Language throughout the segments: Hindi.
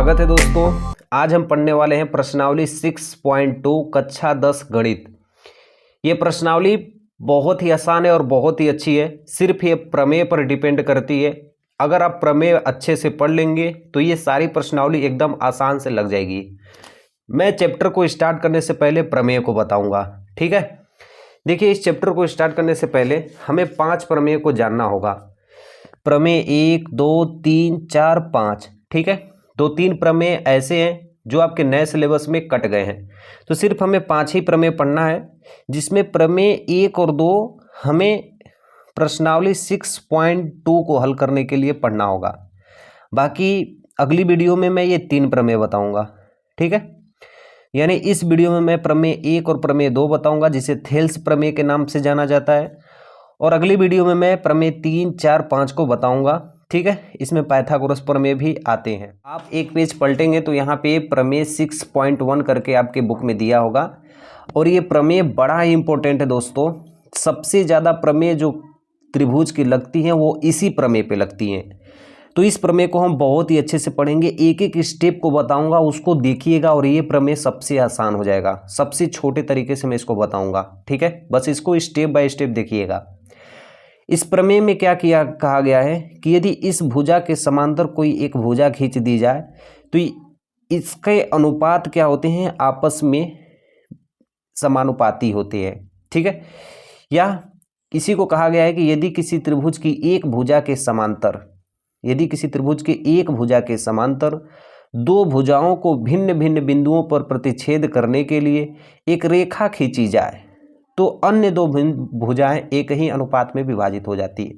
स्वागत है दोस्तों। आज हम पढ़ने वाले हैं प्रश्नावली 6.2 कक्षा 10 गणित। ये प्रश्नावली बहुत ही आसान है और बहुत ही अच्छी है। सिर्फ ये प्रमेय पर डिपेंड करती है। अगर आप प्रमेय अच्छे से पढ़ लेंगे तो ये सारी प्रश्नावली एकदम आसान से लग जाएगी। मैं चैप्टर को स्टार्ट करने से पहले प्रमेय को बताऊंगा, ठीक है। देखिए, इस चैप्टर को स्टार्ट करने से पहले हमें 5 प्रमेय को जानना होगा। प्रमेय 1, 2, 3, 4, 5, ठीक है। 2-3 प्रमेय ऐसे हैं जो आपके नए सिलेबस में कट गए हैं, तो सिर्फ हमें 5 ही प्रमेय पढ़ना है, जिसमें प्रमेय 1 और 2 हमें प्रश्नावली 6.2 को हल करने के लिए पढ़ना होगा। बाकी अगली वीडियो में मैं ये 3 प्रमेय बताऊंगा, ठीक है। यानी इस वीडियो में मैं प्रमेय 1 और प्रमेय 2 बताऊंगा, जिसे थेल्स प्रमेय के नाम से जाना जाता है, और अगली वीडियो में मैं प्रमेय 3, 4, 5 को बताऊंगा, ठीक है। इसमें पाइथागोरस प्रमेय भी आते हैं। आप एक पेज पलटेंगे तो यहाँ पे प्रमेय 6.1 करके आपके बुक में दिया होगा, और ये प्रमेय बड़ा ही इंपॉर्टेंट है दोस्तों। सबसे ज़्यादा प्रमेय जो त्रिभुज की लगती हैं वो इसी प्रमेय पे लगती हैं। तो इस प्रमेय को हम बहुत ही अच्छे से पढ़ेंगे, एक एक स्टेप को बताऊंगा, उसको देखिएगा, और ये प्रमेय सबसे आसान हो जाएगा। सबसे छोटे तरीके से मैं इसको बताऊंगा, ठीक है। बस इसको स्टेप बाय स्टेप देखिएगा। इस प्रमेय में क्या कहा गया है कि यदि इस भुजा के समांतर कोई एक भुजा खींच दी जाए तो इसके अनुपात क्या होते हैं, आपस में समानुपाती होते हैं, ठीक है। या किसी को कहा गया है कि यदि किसी त्रिभुज की एक भुजा के समांतर दो भुजाओं को भिन्न भिन्न बिंदुओं पर प्रतिच्छेद करने के लिए एक रेखा खींची जाए तो अन्य दो भुजाएं एक ही अनुपात में विभाजित हो जाती है।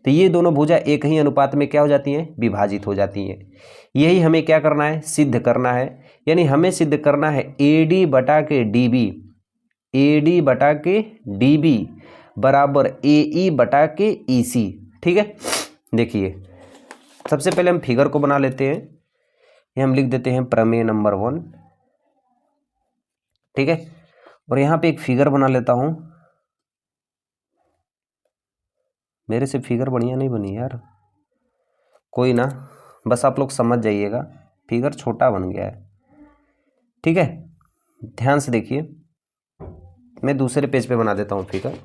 तो ये दोनों भुजा एक ही अनुपात में क्या हो जाती हैं, विभाजित हो जाती हैं। यही हमें क्या करना है, सिद्ध करना है। यानी हमें सिद्ध करना है AD बटा के DB बराबर AE बटा के EC, ठीक है। देखिए, सबसे पहले हम फिगर को बना लेते हैं। ये हम लिख देते हैं प्रमेय नंबर 1, ठीक है। और यहाँ पे एक फिगर बना लेता हूँ। मेरे से फिगर बढ़िया नहीं बनी यार, कोई ना, बस आप लोग समझ जाइएगा, फिगर छोटा बन गया है, ठीक है। ध्यान से देखिए, मैं दूसरे पेज पे बना देता हूँ फिगर।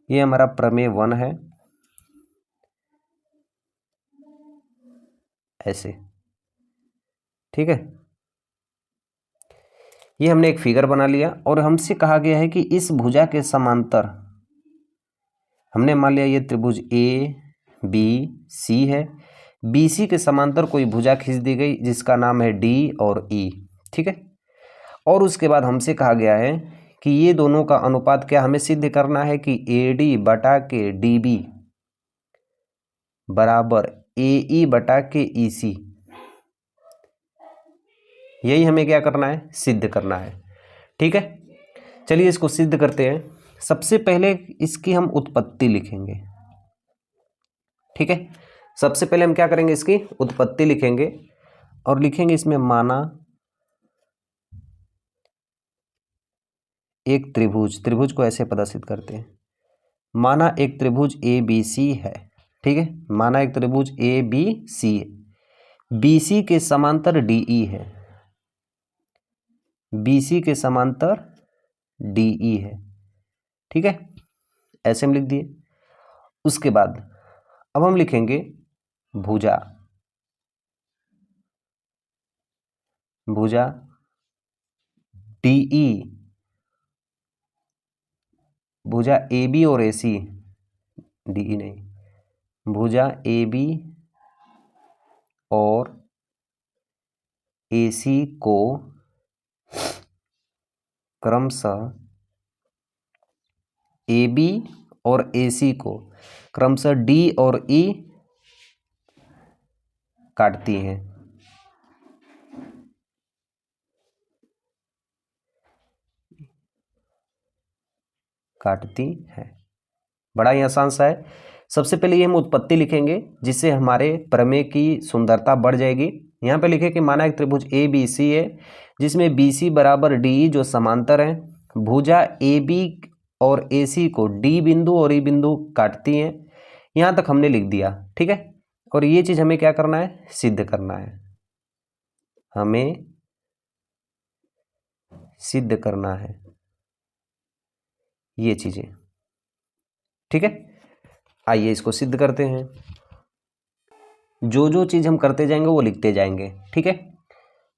ये हमारा प्रमेय 1 है, ऐसे, ठीक है। ये हमने एक फिगर बना लिया, और हमसे कहा गया है कि इस भुजा के समांतर, हमने मान लिया ये त्रिभुज ABC है, BC के समांतर कोई भुजा खींच दी गई जिसका नाम है D और E, ठीक है। और उसके बाद हमसे कहा गया है कि ये दोनों का अनुपात क्या, हमें सिद्ध करना है कि AD बटा के DB बराबर AE बटा के EC। यही हमें क्या करना है, सिद्ध करना है, ठीक है। चलिए इसको सिद्ध करते हैं। सबसे पहले इसकी हम उत्पत्ति लिखेंगे, ठीक है। सबसे पहले हम क्या करेंगे, इसकी उत्पत्ति लिखेंगे, और लिखेंगे इसमें माना एक त्रिभुज को ऐसे प्रदर्शित करते हैं। माना एक त्रिभुज ABC है, ठीक है। माना एक त्रिभुज ABC है, BC के समांतर DE है, BC के समांतर DE है, ठीक है। ऐसे हम लिख दिए। उसके बाद अब हम लिखेंगे भुजा DE, भुजा AB और AC, DE नहीं, भुजा AB और AC को क्रमशः AB और AC को क्रमशः D और E काटती हैं। बड़ा ही आसान सा है। सबसे पहले ये हम उत्पत्ति लिखेंगे, जिससे हमारे प्रमेय की सुंदरता बढ़ जाएगी। यहाँ पे लिखे कि माना एक त्रिभुज ABC है, जिसमें BC बराबर DE जो समांतर है, भुजा AB और AC को D बिंदु और E बिंदु काटती हैं। यहाँ तक हमने लिख दिया, ठीक है। और ये चीज़ हमें क्या करना है, सिद्ध करना है, हमें सिद्ध करना है ये चीज़ें। ठीक है, आइए इसको सिद्ध करते हैं। जो जो चीज़ हम करते जाएंगे वो लिखते जाएंगे। ठीक है,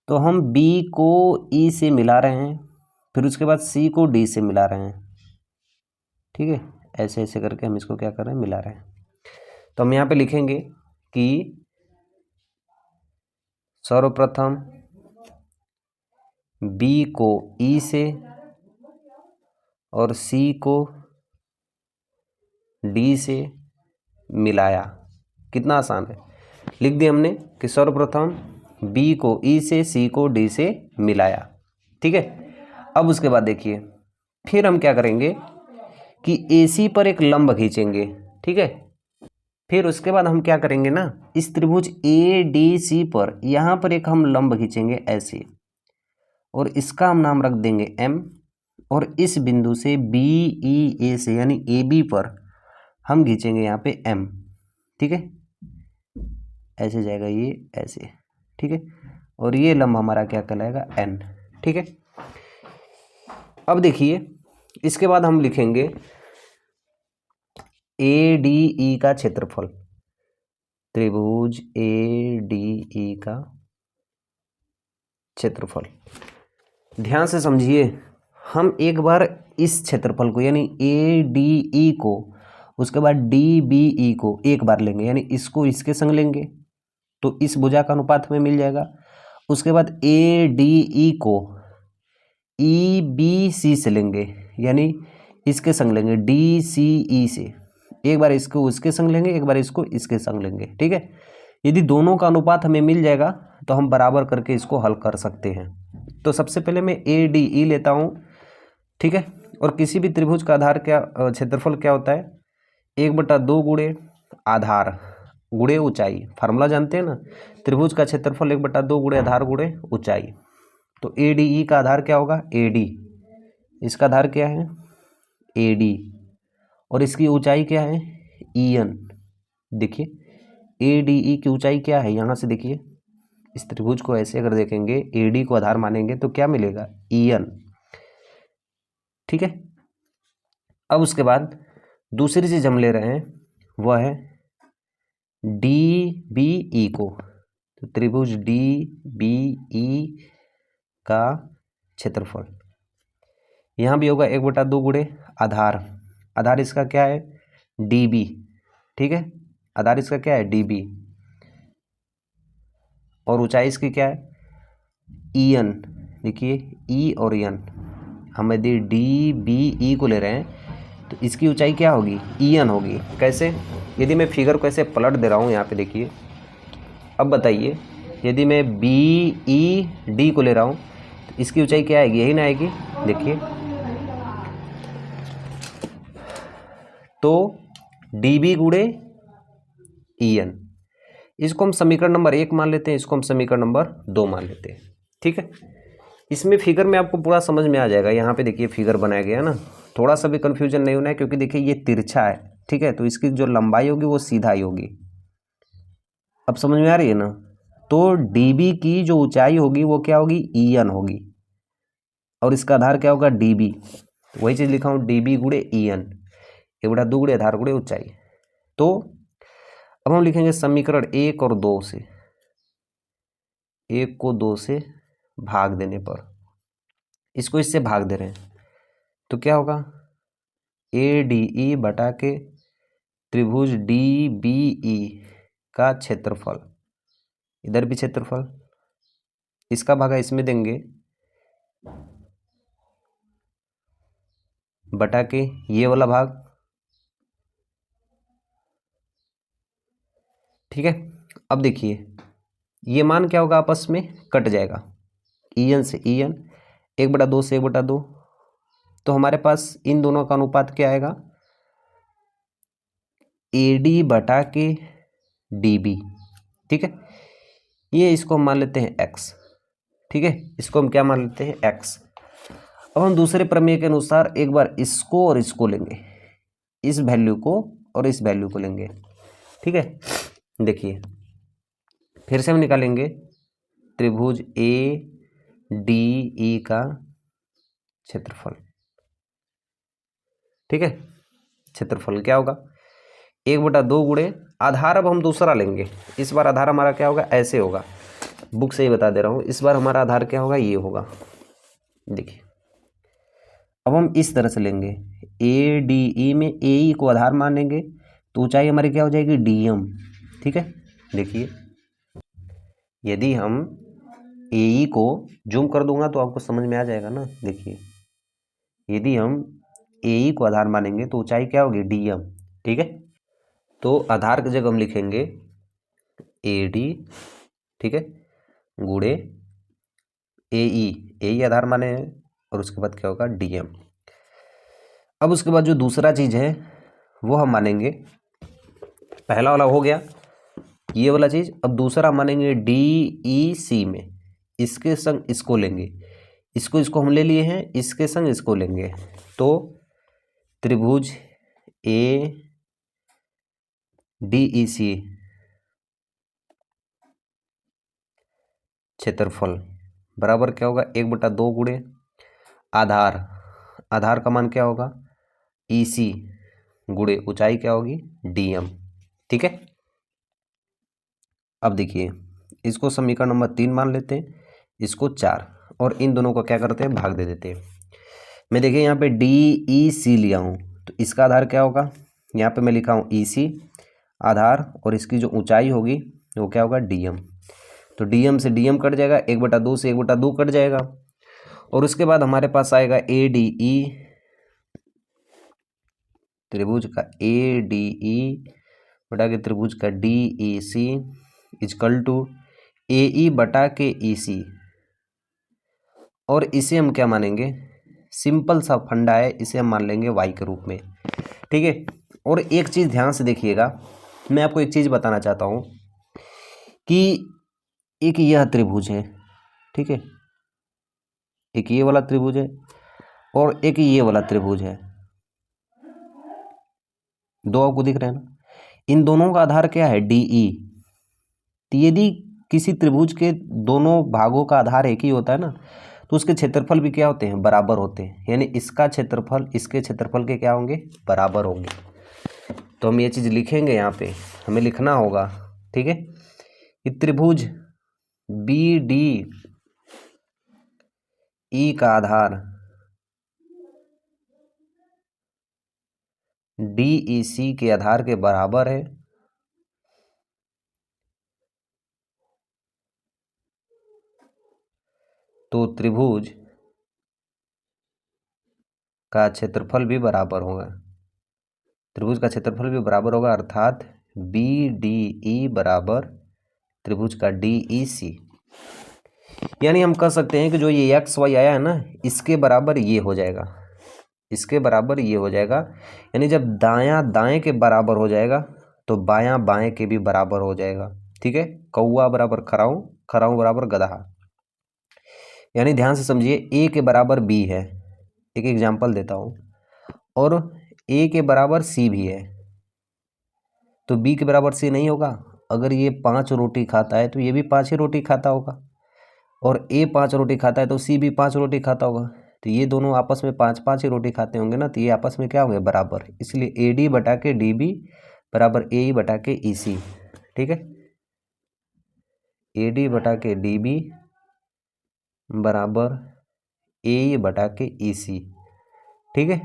तो हम B को E से मिला रहे हैं, फिर उसके बाद C को D से मिला रहे हैं। ठीक है, ऐसे ऐसे करके हम इसको क्या कर रहे हैं, मिला रहे हैं। तो हम यहाँ पे लिखेंगे कि सर्वप्रथम B को E से और C को D से मिलाया। कितना आसान है, लिख दिया हमने कि सर्वप्रथम B को E से, C को D से मिलाया। ठीक है, अब उसके बाद देखिए फिर हम क्या करेंगे कि AC पर एक लंब खींचेंगे। ठीक है, फिर उसके बाद हम क्या करेंगे ना, इस त्रिभुज ADC पर यहाँ पर एक हम लंब खींचेंगे ऐसे, और इसका हम नाम रख देंगे M, और इस बिंदु से BEA से यानी AB पर हम खींचेंगे यहाँ पे M। ठीक है, ऐसे जाएगा ये ऐसे। ठीक है, और ये लंब हमारा क्या कहलाएगा, N। ठीक है, अब देखिए इसके बाद हम लिखेंगे ADE का क्षेत्रफल, त्रिभुज ADE का क्षेत्रफल। ध्यान से समझिए, हम एक बार इस क्षेत्रफल को यानी ADE को, उसके बाद DBE को एक बार लेंगे, यानी इसको इसके संग लेंगे तो इस भुजा का अनुपात हमें मिल जाएगा। उसके बाद ADE को EBC से लेंगे, यानी इसके संग लेंगे DCE से, एक बार इसको उसके संग लेंगे, एक बार इसको इसके संग लेंगे। ठीक है, यदि दोनों का अनुपात हमें मिल जाएगा तो हम बराबर करके इसको हल कर सकते हैं। तो सबसे पहले मैं ADE लेता हूँ। ठीक है, और किसी भी त्रिभुज का आधार क्या, क्षेत्रफल क्या होता है, 1/2 गुणे आधार गुणे ऊंचाई। फार्मूला जानते हैं ना, त्रिभुज का क्षेत्रफल 1/2 गुणे आधार गुणे ऊंचाई। तो ADE का आधार क्या होगा, AD, इसका आधार क्या है AD, और इसकी ऊंचाई क्या है EN। देखिए ADE की ऊंचाई क्या है, यहाँ से देखिए इस त्रिभुज को ऐसे अगर देखेंगे, AD को आधार मानेंगे तो क्या मिलेगा, EN। ठीक है, अब उसके बाद दूसरी चीज हम ले रहे हैं वह है DBE को। तो त्रिभुज DBE का क्षेत्रफल यहाँ भी होगा 1/2 गुणे आधार, आधार इसका क्या है DB। ठीक है, आधार इसका क्या है DB, और ऊंचाई इसकी क्या है EN। देखिए E और N, हम यदि DBE को ले रहे हैं तो इसकी ऊंचाई क्या होगी EN होगी। कैसे, यदि मैं फिगर को ऐसे पलट दे रहा हूँ यहाँ पे देखिए, अब बताइए यदि मैं BED को ले रहा हूँ तो इसकी ऊंचाई क्या आएगी, यही ना आएगी। देखिए तो DB गुणे EN, इसको हम समीकरण नंबर 1 मान लेते हैं, इसको हम समीकरण नंबर 2 मान लेते हैं। ठीक है, इसमें फिगर में आपको पूरा समझ में आ जाएगा। यहाँ पे देखिए फिगर बनाया गया है ना, थोड़ा सा भी कन्फ्यूजन नहीं होना है, क्योंकि देखिए ये तिरछा है। ठीक है, तो इसकी जो लंबाई होगी वो सीधा ही होगी। अब समझ में आ रही है ना, तो DB की जो ऊंचाई होगी वो क्या होगी EN होगी, और इसका आधार क्या होगा DB। वही चीज़ लिखा हूँ DB गुणे EN, 1/2 गुणे आधार गुणे ऊंचाई। तो अब हम लिखेंगे समीकरण 1 और 2 से, 1 को 2 से भाग देने पर, इसको इससे भाग दे रहे हैं तो क्या होगा ADE बटा के त्रिभुज DBE का क्षेत्रफल, इधर भी क्षेत्रफल, इसका भागा इसमें देंगे बटा के ये वाला भाग। ठीक है, अब देखिए ये मान क्या होगा, आपस में कट जाएगा, EN से EN, 1/2 से 1/2, तो हमारे पास इन दोनों का अनुपात क्या आएगा AD बटा के DB। ठीक है, ये इसको हम मान लेते हैं X। ठीक है, इसको हम क्या मान लेते हैं X। अब हम दूसरे प्रमेय के अनुसार एक बार इसको और इसको लेंगे, इस वैल्यू को और इस वैल्यू को लेंगे। ठीक है, देखिए फिर से हम निकालेंगे त्रिभुज ए डी ई का क्षेत्रफल। ठीक है, क्षेत्रफल क्या होगा 1/2 गुणे आधार। अब हम दूसरा लेंगे, इस बार आधार हमारा क्या होगा, ऐसे होगा, बुक से ही बता दे रहा हूँ। इस बार हमारा आधार क्या होगा, ये होगा। देखिए अब हम इस तरह से लेंगे, ए डी ई में ए ई को आधार मानेंगे तो ऊंचाई हमारी क्या हो जाएगी, डी एम। ठीक है, देखिए यदि हम ए ई को जूम कर दूंगा तो आपको समझ में आ जाएगा ना। देखिए यदि हम ए ई को आधार मानेंगे तो ऊंचाई क्या होगी, डी एम। ठीक है, तो आधार की जगह हम लिखेंगे ए डी, ठीक है, गुणे ए ई आधार माने हैं, और उसके बाद क्या होगा, डी एम। अब उसके बाद जो दूसरा चीज़ है वो हम मानेंगे, पहला वाला हो गया ये वाला चीज़। अब दूसरा मानेंगे डी ई सी में, इसके संग इसको लेंगे, इसको हम ले लिए हैं, इसके संग इसको लेंगे, तो त्रिभुज ए डी ई सी क्षेत्रफल बराबर क्या होगा, 1/2 गुणे आधार का मान क्या होगा, ई सी गुणे ऊंचाई क्या होगी, डी एम। ठीक है, अब देखिए इसको समीकरण नंबर 3 मान लेते हैं, इसको 4, और इन दोनों को क्या करते हैं, भाग दे देते हैं। मैं देखिए यहाँ पे डी ई सी लिया हूँ, तो इसका आधार क्या होगा, यहाँ पे मैं लिखा हूँ ई सी आधार, और इसकी जो ऊंचाई होगी वो क्या होगा, डी एम। तो डी एम से डी एम कट जाएगा, 1/2 से 1/2 कट जाएगा, और उसके बाद हमारे पास आएगा ए डी ई, त्रिभुज का ए डी ई बटा के त्रिभुज का D E C equal to A E बटा के ई सी, और इसे हम क्या मानेंगे, सिंपल सा फंडा है, इसे हम मान लेंगे वाई के रूप में। ठीक है, और एक चीज़ ध्यान से देखिएगा, मैं आपको एक चीज़ बताना चाहता हूँ कि एक यह त्रिभुज है, ठीक है, एक ये वाला त्रिभुज है और एक ये वाला त्रिभुज है, दो आपको दिख रहे हैं ना, इन दोनों का आधार क्या है, डी ई। तो यदि किसी त्रिभुज के दोनों भागों का आधार एक ही होता है ना, तो उसके क्षेत्रफल भी क्या होते हैं, बराबर होते हैं, यानी इसका क्षेत्रफल इसके क्षेत्रफल के क्या होंगे, बराबर होंगे। तो हम ये चीज़ लिखेंगे, यहाँ पे हमें लिखना होगा, ठीक है, कि त्रिभुज बी डी ई का आधार डी ई सी के आधार के बराबर है, तो त्रिभुज का क्षेत्रफल भी बराबर होगा, त्रिभुज का क्षेत्रफल भी बराबर होगा, अर्थात बी डी ई बराबर त्रिभुज का डी ई सी। यानी हम कह सकते हैं कि जो ये एक्स वाई आया है ना, इसके बराबर ये हो जाएगा, इसके बराबर ये हो जाएगा, यानी जब दायां दाएं के बराबर हो जाएगा तो बायां बाएं के भी बराबर हो जाएगा। ठीक है, कौआ बराबर खराऊ, खराऊ बराबर गधा। यानी ध्यान से समझिए, ए के बराबर बी है, एक एग्जाम्पल देता हूँ, और ए के बराबर सी भी है, तो बी के बराबर सी नहीं होगा। अगर ये 5 रोटी खाता है तो ये भी 5 ही रोटी खाता होगा, और ए 5 रोटी खाता है तो सी भी 5 रोटी खाता होगा, तो ये दोनों आपस में 5-5 ही रोटी खाते होंगे ना, तो ये आपस में क्या होंगे, बराबर। इसलिए ए डी बटा के डी बी बराबर ए ई बटा के ई सी। ठीक है, ए डी बटा के डी बी बराबर ए ई बटा के ई सी। ठीक है,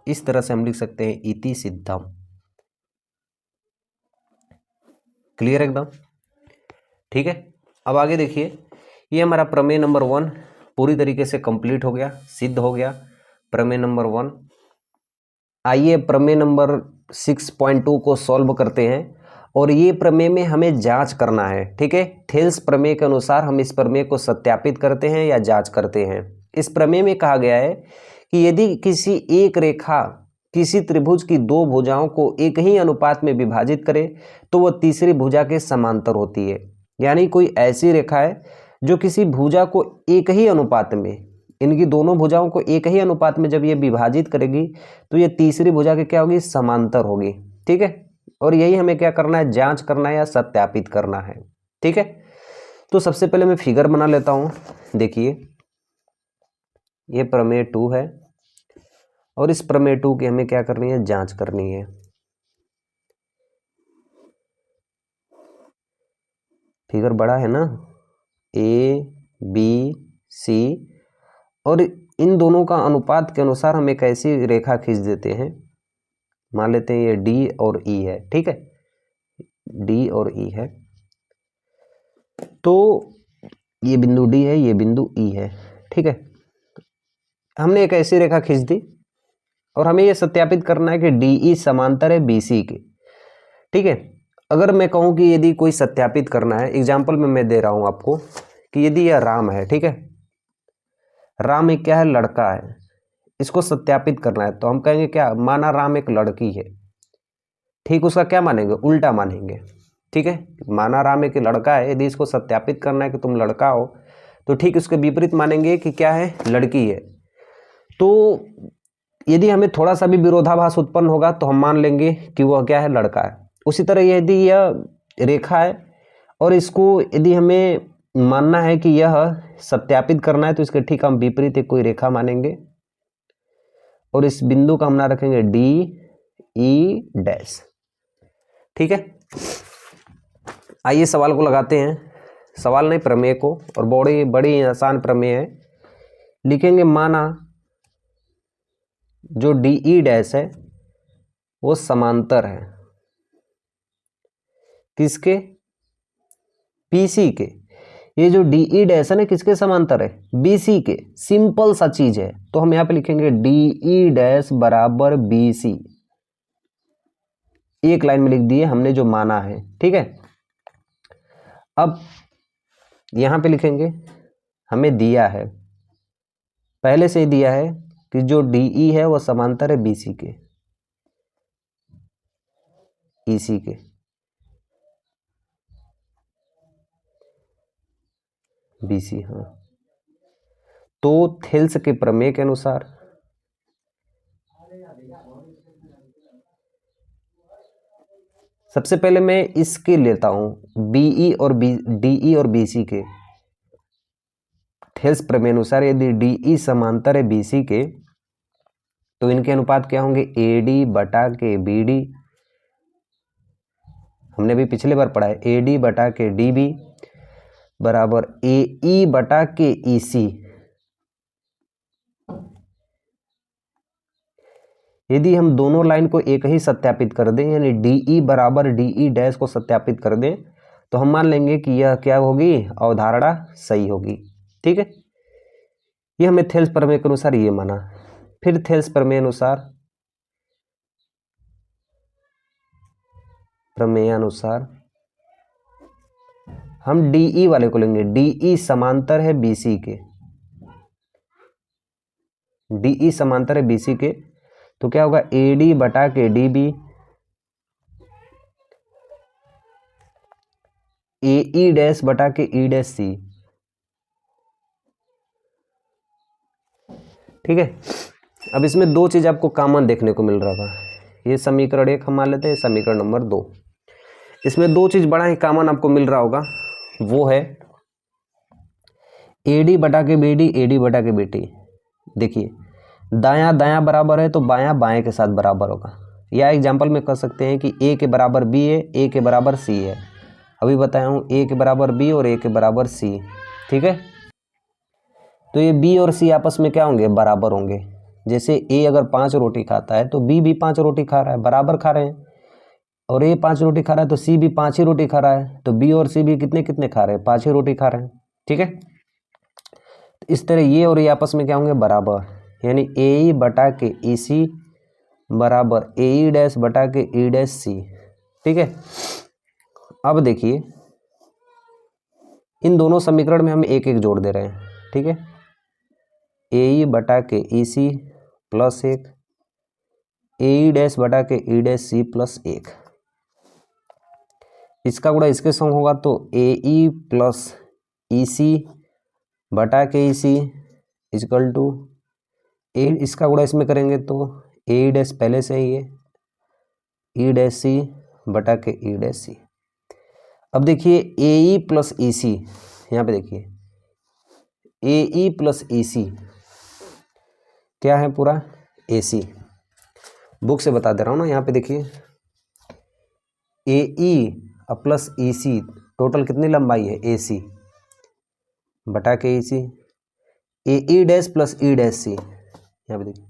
इस तरह से हम लिख सकते हैं इति सिद्धम। क्लियर एकदम, ठीक है। अब आगे देखिए, ये हमारा प्रमेय नंबर 1 पूरी तरीके से कंप्लीट हो गया, सिद्ध हो गया प्रमेय नंबर 1। आइए प्रमेय नंबर 6.2 को सॉल्व करते हैं, और ये प्रमेय में हमें जांच करना है। ठीक है, थेल्स प्रमेय के अनुसार हम इस प्रमेय को सत्यापित करते हैं या जांच करते हैं। इस प्रमेय में कहा गया है कि यदि किसी एक रेखा किसी त्रिभुज की 2 भुजाओं को एक ही अनुपात में विभाजित करे तो वह तीसरी भुजा के समांतर होती है। यानी कोई ऐसी रेखा है जो किसी भुजा को एक ही अनुपात में, इनकी दोनों भुजाओं को एक ही अनुपात में जब ये विभाजित करेगी तो ये तीसरी भुजा के क्या होगी, समांतर होगी। ठीक है, और यही हमें क्या करना है, जांच करना है या सत्यापित करना है। ठीक है, तो सबसे पहले मैं फिगर बना लेता हूं। देखिए ये प्रमेय 2 है और इस प्रमेय 2 की हमें क्या करनी है, जांच करनी है। फिगर बड़ा है ना, ए बी सी, और इन दोनों का अनुपात के अनुसार हम एक ऐसी रेखा खींच देते हैं, मान लेते हैं ये डी और ई है। ठीक है, डी और ई है, तो ये बिंदु डी है, ये बिंदु ई है। ठीक है, हमने एक ऐसी रेखा खींच दी और हमें यह सत्यापित करना है कि डी ई समांतर है बी सी के। ठीक है, अगर मैं कहूं कि यदि कोई सत्यापित करना है, एग्जाम्पल में मैं दे रहा हूं आपको कि यदि यह राम है, ठीक है, राम एक क्या है, लड़का है, इसको सत्यापित करना है, तो हम कहेंगे क्या, माना राम एक लड़की है। ठीक, उसका क्या मानेंगे, उल्टा मानेंगे। ठीक है, माना राम एक लड़का है, यदि इसको सत्यापित करना है कि तुम लड़का हो, तो ठीक उसके विपरीत मानेंगे कि क्या है, लड़की है। तो यदि हमें थोड़ा सा भी विरोधाभास उत्पन्न होगा तो हम मान लेंगे कि वह क्या है, लड़का है। उसी तरह यदि यह रेखा है और इसको यदि हमें मानना है कि यह सत्यापित करना है, तो इसके ठीक हम विपरीत एक कोई रेखा मानेंगे और इस बिंदु का हम नाम रखेंगे डी ई डैश। ठीक है, आइए सवाल को लगाते हैं, सवाल नहीं प्रमेय को, और बड़ी बड़ी आसान प्रमेय है। लिखेंगे माना जो डी ई डैश है वो समांतर है किसके, पीसी के। ये जो डी ई डैश है ना, किसके समांतर है, बीसी के। सिंपल सा चीज है, तो हम यहां पे लिखेंगे डी ई डैश बराबर बीसी, एक लाइन में लिख दिए हमने जो माना है। ठीक है, अब यहां पे लिखेंगे हमें दिया है, पहले से ही दिया है कि जो डी ई है वो समांतर है बीसी के, ईसी के। बीसी, हाँ, तो थेल्स के प्रमेय के अनुसार सबसे पहले मैं इसके लेता हूं, बीई और डीई और बीसी के। थेल्स प्रमेय अनुसार यदि डीई समांतर है बीसी के, तो इनके अनुपात क्या होंगे, एडी बटा के बीडी। हमने भी पिछले बार पढ़ा है, एडी बटा के डीबी बराबर एई बटा के ईसी। यदि हम दोनों लाइन को एक ही सत्यापित कर दें, यानी डीई बराबर डीई डैश को सत्यापित कर दें, तो हम मान लेंगे कि यह क्या होगी, अवधारणा सही होगी। ठीक है, यह हमें थेल्स प्रमेय के अनुसार ये माना। फिर थेल्स प्रमेय अनुसार हम डीई वाले को लेंगे, डीई समांतर है बीसी के, डीई समांतर है बीसी के, तो क्या होगा, एडी बटा के डीबी एई डैश बटा के ई डैश सी। ठीक है, अब इसमें दो चीज आपको कॉमन देखने को मिल रहा था, ये समीकरण 1 हम मान लेते हैं, समीकरण नंबर 2। इसमें दो चीज बड़ा ही कॉमन आपको मिल रहा होगा, वो है एडी बटा के बीडी, एडी बटा के बीटी। देखिए दायां दायां बराबर है तो बायां बाएं के साथ बराबर होगा, या एग्जाम्पल में कह सकते हैं कि ए के बराबर बी है, ए के बराबर सी है। अभी बताया हूँ ए के बराबर बी और ए के बराबर सी। ठीक है, तो ये बी और सी आपस में क्या होंगे, बराबर होंगे। जैसे ए अगर 5 रोटी खाता है तो बी भी 5 रोटी खा रहा है, बराबर खा रहे हैं। और ए 5 रोटी खा रहा है तो सी भी 5 ही रोटी खा रहा है, तो बी और सी भी कितने कितने खा रहे हैं, 5 ही रोटी खा रहे हैं। ठीक है, इस तरह ये और ये आपस में क्या होंगे, बराबर, यानी ए बटा के ई सी बराबर ए डैश बटा के ई डैश सी। ठीक है, अब देखिए इन दोनों समीकरण में हम एक एक जोड़ दे रहे हैं। ठीक है, ए बटा के ई सी प्लस 1, ए डैश बटा के ई डैश सी प्लस 1, इसका गुणा इसके संग होगा तो ए प्लस ई सी बटा के ई सी इजकल टू ए, इसका गुणा इसमें करेंगे तो ए डैश पहले से ही है, ई डैश सी बटा के ई डैश सी। अब देखिए ए ई प्लस ई सी, यहाँ पे देखिए ए ई प्लस ई सी क्या है, पूरा ए सी। बुक से बता दे रहा हूँ ना, यहाँ पे देखिए A E plus E C total कितनी लंबाई है, ए सी बटा के E C. A E dash plus E dash C, यहाँ पे देखिए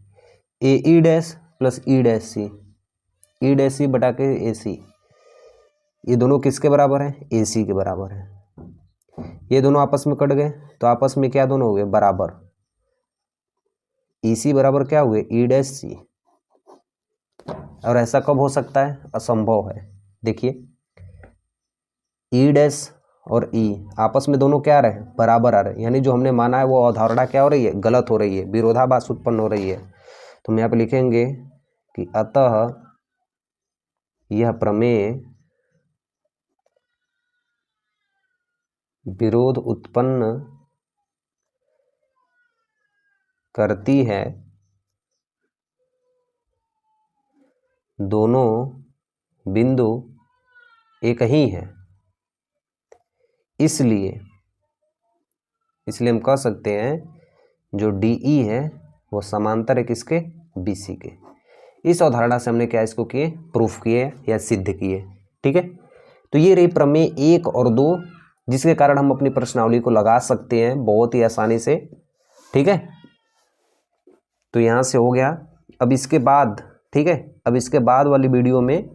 A E dash plus E dash C, E dash C बटा के ए सी। ये दोनों किसके बराबर हैं, ए सी के बराबर है। ये दोनों आपस में कट गए तो आपस में क्या दोनों हो गए, बराबर। ई सी बराबर क्या हुए, ई डैश सी। और ऐसा कब हो सकता है, असंभव है। देखिए ई डैश और ई आपस में दोनों क्या आ रहे हैं, बराबर आ रहे हैं, यानी जो हमने माना है वो अवधारणा क्या हो रही है, गलत हो रही है, विरोधाभास उत्पन्न हो रही है। तो हम यहाँ पे लिखेंगे कि अतः यह प्रमेय विरोध उत्पन्न करती है, दोनों बिंदु एक ही हैं, इसलिए हम कह सकते हैं जो DE है वो समांतर है किसके, BC के। इस अवधारणा से हमने क्या इसको किए, प्रूफ किए या सिद्ध किए। ठीक है, तो ये रही प्रमेय 1 और 2, जिसके कारण हम अपनी प्रश्नावली को लगा सकते हैं बहुत ही आसानी से। ठीक है, तो यहाँ से हो गया। अब इसके बाद, ठीक है, अब इसके बाद वाली वीडियो में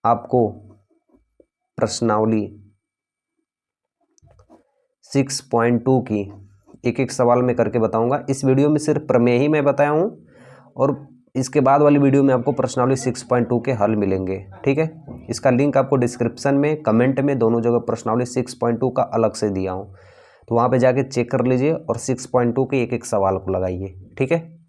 आपको प्रश्नावली 6.2 की एक एक सवाल में करके बताऊंगा। इस वीडियो में सिर्फ प्रमेय ही मैं बताया हूँ, और इसके बाद वाली वीडियो में आपको प्रश्नावली 6.2 के हल मिलेंगे। ठीक है, इसका लिंक आपको डिस्क्रिप्शन में, कमेंट में, दोनों जगह प्रश्नावली 6.2 का अलग से दिया हूँ, तो वहाँ पे जाके चेक कर लीजिए और 6.2 के एक एक सवाल को लगाइए। ठीक है।